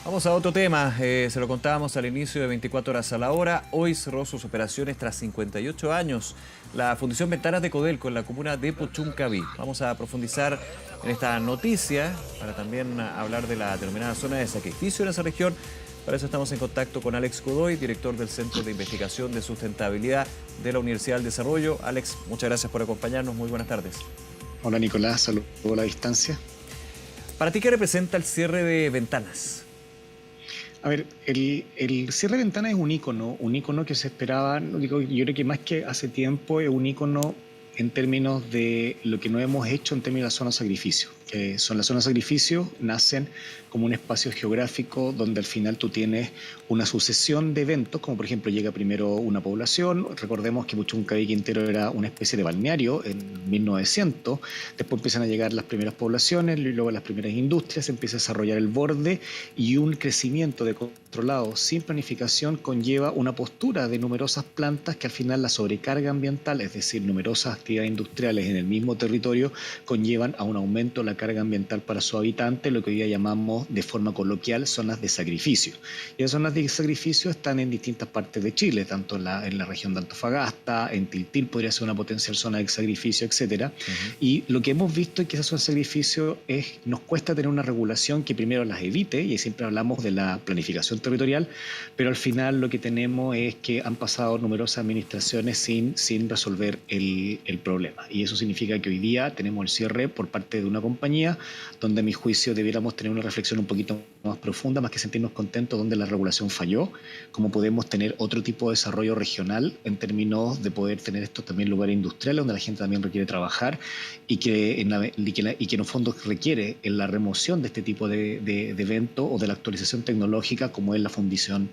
Vamos a otro tema, se lo contábamos al inicio de 24 horas a la hora. Hoy cerró sus operaciones tras 58 años la Fundición Ventanas de Codelco en la comuna de Puchuncaví. Vamos a profundizar en esta noticia para también hablar de la denominada zona de sacrificio en esa región. Para eso estamos en contacto con Alex Godoy, director del Centro de Investigación de Sustentabilidad de la Universidad del Desarrollo. Alex, muchas gracias por acompañarnos. Muy buenas tardes. Hola Nicolás, saludo a la distancia. ¿Para ti qué representa el cierre de ventanas? A ver, el cierre de ventana es un ícono que se esperaba, no digo, yo creo que más que hace tiempo es un ícono en términos de lo que no hemos hecho en términos de la zona de sacrificio. Son las zonas de sacrificio, nacen como un espacio geográfico donde al final tú tienes una sucesión de eventos, como por ejemplo llega primero una población. Recordemos que Puchuncaví Quintero era una especie de balneario en 1900, después empiezan a llegar las primeras poblaciones, luego las primeras industrias, se empieza a desarrollar el borde y un crecimiento de controlado sin planificación conlleva una postura de numerosas plantas que al final la sobrecarga ambiental, es decir, numerosas actividades industriales en el mismo territorio, conllevan a un aumento de la carga ambiental para su habitante, lo que hoy día llamamos de forma coloquial zonas de sacrificio. Y las zonas de sacrificio están en distintas partes de Chile, tanto en la región de Antofagasta, en Tiltil podría ser una potencial zona de sacrificio, etcétera. Y lo que hemos visto es que esas zonas de sacrificio nos cuesta tener una regulación que primero las evite, y siempre hablamos de la planificación territorial, pero al final lo que tenemos es que han pasado numerosas administraciones sin resolver el problema. Y eso significa que hoy día tenemos el cierre por parte de una compañía donde a mi juicio debiéramos tener una reflexión un poquito más profunda, más que sentirnos contentos donde la regulación falló, cómo podemos tener otro tipo de desarrollo regional en términos de poder tener estos también lugares industriales donde la gente también requiere trabajar y que en el fondo requiere en la remoción de este tipo de eventos o de la actualización tecnológica como es la fundición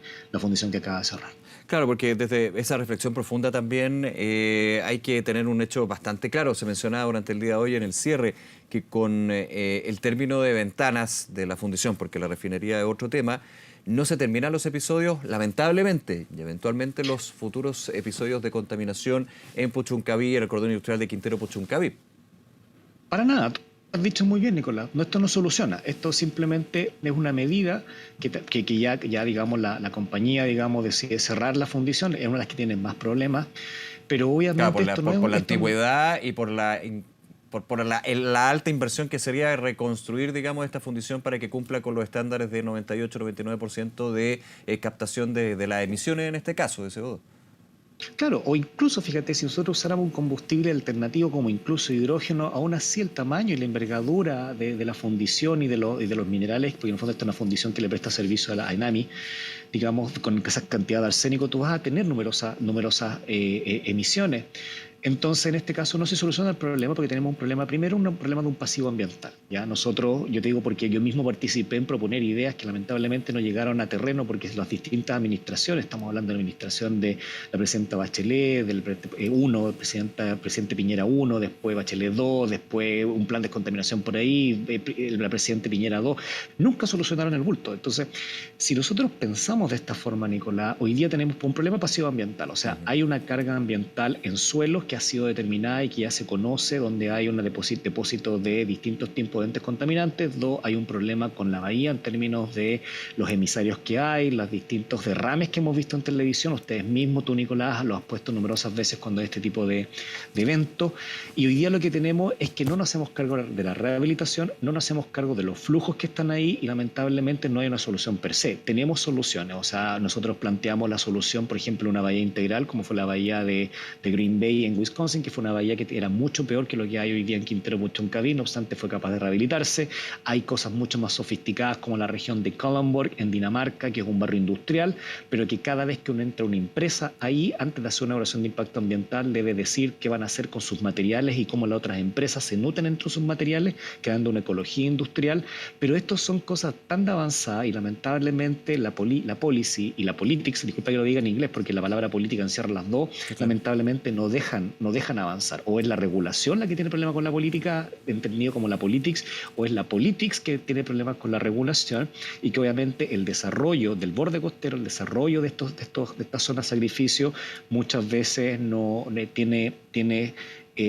que acaba de cerrar. Claro, porque desde esa reflexión profunda también hay que tener un hecho bastante claro. Se mencionaba durante el día de hoy en el cierre que con el término de ventanas de la fundición, porque la refinería es otro tema, no se terminan los episodios, lamentablemente, y eventualmente los futuros episodios de contaminación en Puchuncaví, en el cordón industrial de Quintero Puchuncaví. Para nada. Has dicho muy bien, Nicolás. No, esto no soluciona. Esto simplemente es una medida que ya digamos, la compañía, digamos, decide cerrar la fundición. Es una de las que tiene más problemas. Pero Claro, obviamente esto no es por la esto. antigüedad y por la alta inversión que sería reconstruir, digamos, esta fundición para que cumpla con los estándares de 98-99% de captación de las emisiones, en este caso, de CO2. Claro, o incluso, fíjate, si nosotros usáramos un combustible alternativo como incluso hidrógeno, aún así el tamaño y la envergadura de la fundición y de los minerales, porque en el fondo esta es una fundición que le presta servicio a la ENAMI, digamos, con esa cantidad de arsénico, tú vas a tener numerosas emisiones. Entonces, en este caso no se soluciona el problema porque tenemos un problema, primero, un problema de un pasivo ambiental. ¿Ya? Nosotros, yo te digo porque yo mismo participé en proponer ideas que lamentablemente no llegaron a terreno porque las distintas administraciones, estamos hablando de la administración de la presidenta Bachelet, del presidente Piñera 1, después Bachelet 2, después un plan de descontaminación por ahí, la presidenta Piñera 2, nunca solucionaron el bulto. Entonces, si nosotros pensamos de esta forma, Nicolás, hoy día tenemos un problema pasivo ambiental, o sea, hay una carga ambiental en suelos que ha sido determinada y que ya se conoce, donde hay un depósito de distintos tipos de entes contaminantes. Dos, hay un problema con la bahía en términos de los emisarios que hay, los distintos derrames que hemos visto en televisión. Ustedes mismos, tú Nicolás, lo has puesto numerosas veces cuando hay este tipo de eventos. Y hoy día lo que tenemos es que no nos hacemos cargo de la rehabilitación, no nos hacemos cargo de los flujos que están ahí y lamentablemente no hay una solución per se. Tenemos soluciones, o sea, nosotros planteamos la solución, por ejemplo, una bahía integral como fue la bahía de Green Bay en Wisconsin, que fue una bahía que era mucho peor que lo que hay hoy día en Quintero Puchuncaví, no obstante fue capaz de rehabilitarse. Hay cosas mucho más sofisticadas como la región de Kalundborg en Dinamarca, que es un barrio industrial, pero que cada vez que uno entra a una empresa ahí, antes de hacer una evaluación de impacto ambiental, debe decir qué van a hacer con sus materiales y cómo las otras empresas se nutren entre sus materiales, creando una ecología industrial. Pero estas son cosas tan avanzadas y lamentablemente la policy y la politics, disculpa que lo diga en inglés porque la palabra política encierra las dos, lamentablemente no dejan avanzar. O es la regulación la que tiene problemas con la política, entendido como la politics, o es la politics que tiene problemas con la regulación, y que obviamente el desarrollo del borde costero, el desarrollo de estas zonas de sacrificio, muchas veces no tiene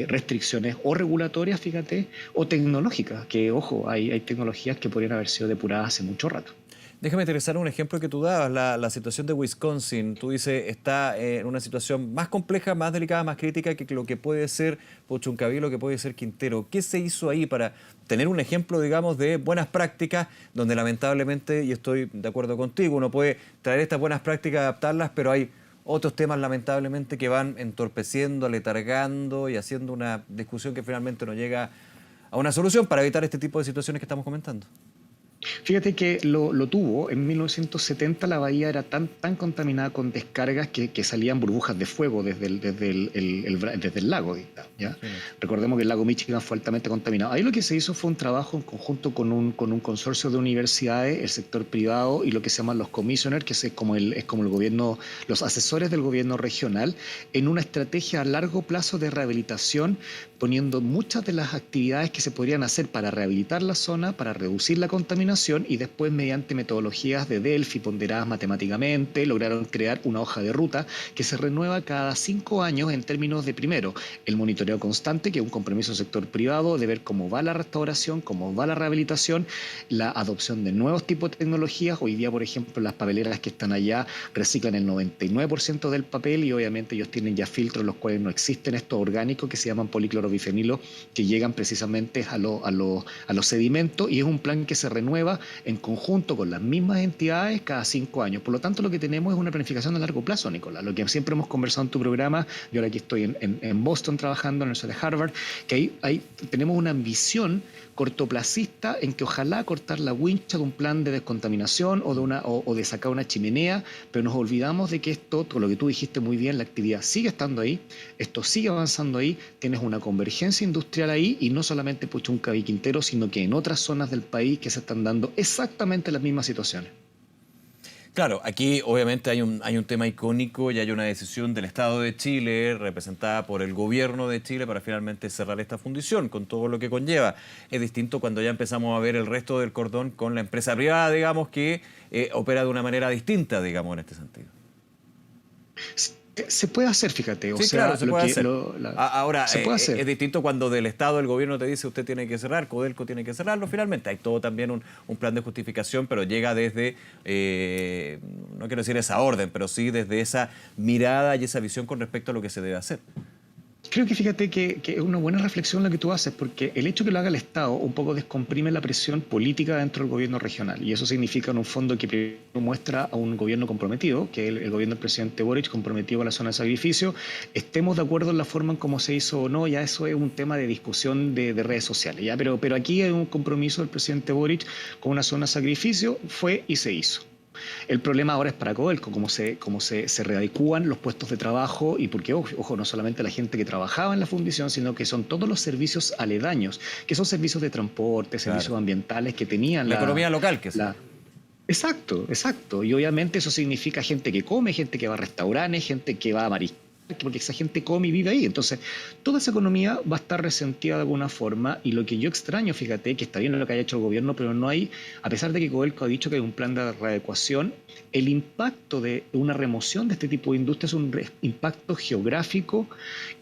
restricciones o regulatorias, fíjate, o tecnológicas, que ojo, hay tecnologías que podrían haber sido depuradas hace mucho rato. Déjame interesar un ejemplo que tú dabas, la situación de Wisconsin. Tú dices, está en una situación más compleja, más delicada, más crítica que lo que puede ser Puchuncaví, lo que puede ser Quintero. ¿Qué se hizo ahí para tener un ejemplo, digamos, de buenas prácticas, donde lamentablemente, y estoy de acuerdo contigo, uno puede traer estas buenas prácticas, adaptarlas, pero hay otros temas lamentablemente que van entorpeciendo, aletargando y haciendo una discusión que finalmente no llega a una solución para evitar este tipo de situaciones que estamos comentando? Fíjate que lo tuvo. En 1970 la bahía era tan contaminada con descargas que salían burbujas de fuego desde el lago. ¿Ya? Sí. Recordemos que el lago Michigan fue altamente contaminado. Ahí lo que se hizo fue un trabajo en conjunto con un consorcio de universidades, el sector privado y lo que se llaman los commissioners, que es como el gobierno, los asesores del gobierno regional, en una estrategia a largo plazo de rehabilitación, poniendo muchas de las actividades que se podrían hacer para rehabilitar la zona, para reducir la contaminación, y después mediante metodologías de Delphi ponderadas matemáticamente lograron crear una hoja de ruta que se renueva cada 5 años en términos de, primero, el monitoreo constante, que es un compromiso del sector privado de ver cómo va la restauración, cómo va la rehabilitación, la adopción de nuevos tipos de tecnologías. Hoy día, por ejemplo, las papeleras que están allá reciclan el 99% del papel, y obviamente ellos tienen ya filtros los cuales no existen estos orgánicos que se llaman policlorovifenilo, que llegan precisamente a los sedimentos, y es un plan que se renueva en conjunto con las mismas entidades cada 5 años. Por lo tanto, lo que tenemos es una planificación a largo plazo, Nicolás. Lo que siempre hemos conversado en tu programa, yo ahora aquí estoy en Boston trabajando, en el Universidad de Harvard, que ahí tenemos una ambición cortoplacista en que ojalá cortar la wincha de un plan de descontaminación o de sacar una chimenea, pero nos olvidamos de que esto, todo lo que tú dijiste muy bien, la actividad sigue estando ahí, esto sigue avanzando ahí, tienes una convergencia industrial ahí, y no solamente Puchuncaví, Quintero, sino que en otras zonas del país que se están dando exactamente las mismas situaciones. Claro, aquí obviamente hay un tema icónico y hay una decisión del Estado de Chile, representada por el gobierno de Chile, para finalmente cerrar esta fundición, con todo lo que conlleva. Es distinto cuando ya empezamos a ver el resto del cordón con la empresa privada, digamos, que opera de una manera distinta, digamos, en este sentido. Se puede hacer, fíjate, Sí, claro, se puede hacer. Ahora, se puede hacer. es distinto cuando del Estado, el gobierno te dice usted tiene que cerrar, Codelco tiene que cerrarlo, finalmente. Hay todo también un plan de justificación, pero llega desde, no quiero decir esa orden, pero sí desde esa mirada y esa visión con respecto a lo que se debe hacer. Creo que fíjate que es una buena reflexión la que tú haces, porque el hecho que lo haga el Estado un poco descomprime la presión política dentro del gobierno regional, y eso significa en un fondo que muestra a un gobierno comprometido, que el gobierno del presidente Boric, comprometido con la zona de sacrificio. Estemos de acuerdo en la forma en cómo se hizo o no, ya eso es un tema de discusión de redes sociales, ¿ya? Pero aquí hay un compromiso del presidente Boric con una zona de sacrificio, fue y se hizo. El problema ahora es para Codelco, cómo se readecúan los puestos de trabajo, y porque, ojo, no solamente la gente que trabajaba en la fundición, sino que son todos los servicios aledaños, que son servicios de transporte, servicios ambientales que tenían La economía local, que sí. Exacto, exacto. Y obviamente eso significa gente que come, gente que va a restaurantes, gente que va a mariscar, porque esa gente come y vive ahí. Entonces, toda esa economía va a estar resentida de alguna forma, y lo que yo extraño, fíjate, que está bien lo que haya hecho el gobierno, pero no hay, a pesar de que Codelco ha dicho que hay un plan de readecuación, el impacto de una remoción de este tipo de industria es un impacto geográfico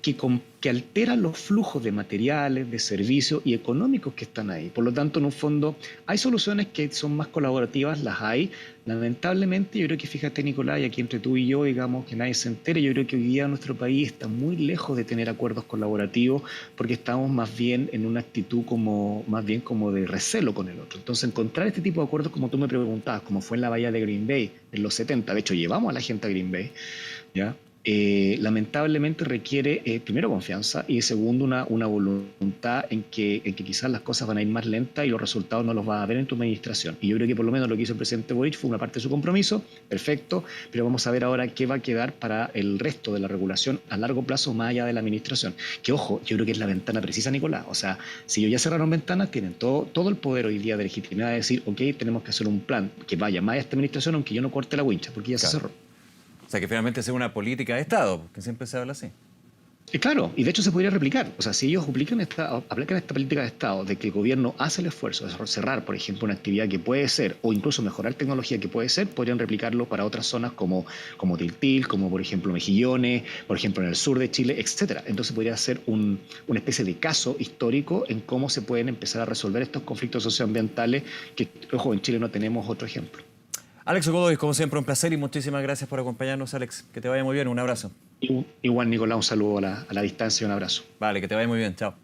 que altera los flujos de materiales, de servicios y económicos que están ahí. Por lo tanto, en un fondo, hay soluciones que son más colaborativas, las hay. Lamentablemente, yo creo que, fíjate, Nicolás, y aquí entre tú y yo, digamos, que nadie se entere, yo creo que hoy día nuestro país está muy lejos de tener acuerdos colaborativos, porque estamos más bien en una actitud más bien como de recelo con el otro. Entonces, encontrar este tipo de acuerdos, como tú me preguntabas, como fue en la bahía de Green Bay en los 70, de hecho llevamos a la gente a Green Bay, ¿ya? Lamentablemente requiere, primero, confianza, y segundo, una voluntad en que quizás las cosas van a ir más lentas y los resultados no los vas a ver en tu administración. Y yo creo que por lo menos lo que hizo el presidente Boric fue una parte de su compromiso, perfecto, pero vamos a ver ahora qué va a quedar para el resto de la regulación a largo plazo, más allá de la administración. Que, ojo, yo creo que es la ventana precisa, Nicolás. O sea, si ellos ya cerraron ventanas, tienen todo el poder hoy día de legitimidad de decir, ok, tenemos que hacer un plan que vaya más a esta administración, aunque yo no corte la wincha, porque ya se cerró. O sea, que finalmente sea una política de Estado, que siempre se habla así. Claro, y de hecho se podría replicar. O sea, si ellos aplican esta política de Estado, de que el gobierno hace el esfuerzo de cerrar, por ejemplo, una actividad que puede ser, o incluso mejorar tecnología que puede ser, podrían replicarlo para otras zonas como Tiltil, como por ejemplo Mejillones, por ejemplo en el sur de Chile, etcétera. Entonces podría ser una especie de caso histórico en cómo se pueden empezar a resolver estos conflictos socioambientales que, ojo, en Chile no tenemos otro ejemplo. Alex Godoy, como siempre, un placer y muchísimas gracias por acompañarnos, Alex. Que te vaya muy bien, un abrazo. Igual, Nicolás, un saludo a la distancia y un abrazo. Vale, que te vaya muy bien, chao.